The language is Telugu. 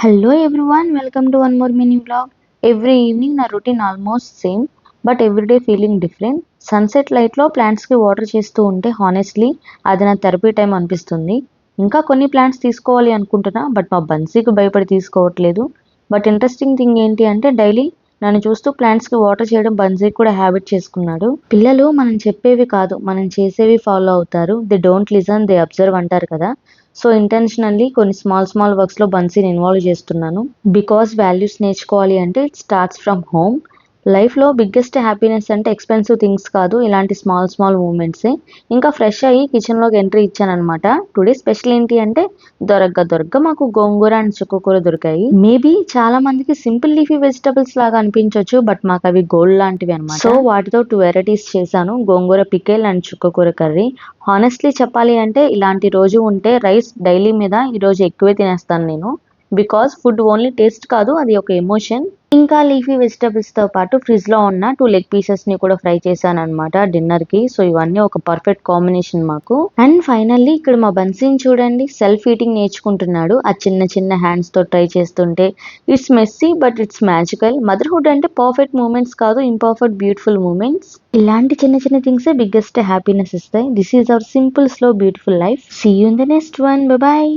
Hello everyone, welcome to one more mini vlog. Every evening నా routine almost same but everyday feeling different. Sunset లైట్లో ప్లాంట్స్కి వాటర్ చేస్తూ ఉంటే హానెస్ట్లీ అది నా థెరపీ టైం అనిపిస్తుంది. ఇంకా కొన్ని ప్లాంట్స్ తీసుకోవాలి అనుకుంటున్నా బట్ మా బన్సీకి భయపడి తీసుకోవట్లేదు. బట్ ఇంట్రెస్టింగ్ థింగ్ ఏంటి అంటే డైలీ నన్ను చూస్తూ ప్లాంట్స్కి వాటర్ చేయడం బన్సీకి కూడా హ్యాబిట్ చేసుకున్నాడు. పిల్లలు మనం చెప్పేవి కాదు మనం చేసేవి ఫాలో అవుతారు. They don't listen, they observe అంటారు కదా. సో ఇంటెన్షనల్లీ కొన్ని స్మాల్ వర్క్స్లో బన్సీని ఇన్వాల్వ్ చేస్తున్నాను. బికాస్ వాల్యూస్ నేర్చుకోవాలి అంటే ఇట్ స్టార్ట్స్ ఫ్రమ్ హోమ్. లైఫ్లో బిగ్గెస్ట్ హ్యాపీనెస్ అంటే ఎక్స్పెన్సివ్ థింగ్స్ కాదు, ఇలాంటి స్మాల్ మూమెంట్సే. ఇంకా ఫ్రెష్ అయ్యి కిచెన్లోకి ఎంట్రీ ఇచ్చానమాట. టుడే స్పెషల్ ఏంటి అంటే దొరక్క మాకు గోంగూర అండ్ చుక్కకూర దొరికాయి. మేబీ చాలా మందికి సింపుల్ లీఫీ వెజిటబుల్స్ లాగా అనిపించవచ్చు, బట్ మాకు అవి గోల్డ్ లాంటివి అనమాట. సో వాటితో 2 వెరైటీస్ చేశాను, గోంగూర పికిల్ అండ్ చుక్కకూర కర్రీ. హానెస్ట్లీ చెప్పాలి అంటే ఇలాంటి రోజు ఉంటే రైస్ డైలీ మీద ఈరోజు ఎక్కువే తినేస్తాను నేను. బికాస్ ఫుడ్ ఓన్లీ టేస్ట్ కాదు, అది ఒక ఎమోషన్. ఇంకా లీఫీ వెజిటబుల్స్తో పాటు ఫ్రిడ్జ్లో ఉన్న 2 లెగ్ పీసెస్ని కూడా ఫ్రై చేశాను అనమాట డిన్నర్కి. సో ఇవన్నీ ఒక పర్ఫెక్ట్ కాంబినేషన్ మాకు. అండ్ ఫైనల్లీ ఇక్కడ మా బన్సీని చూడండి, సెల్ఫ్ ఈటింగ్ నేర్చుకుంటున్నాడు. ఆ చిన్న హ్యాండ్స్తో ట్రై చేస్తుంటే it's messy but it's magical. Motherhood అంటే పర్ఫెక్ట్ మూమెంట్స్ కాదు, ఇంపర్ఫెక్ట్ బ్యూటిఫుల్ మూమెంట్స్. ఇలాంటి చిన్న థింగ్సే బిగ్గెస్ట్ హ్యాపీనెస్ ఇస్తాయి. This is our simple slow beautiful life. See you in the next one. Bye bye.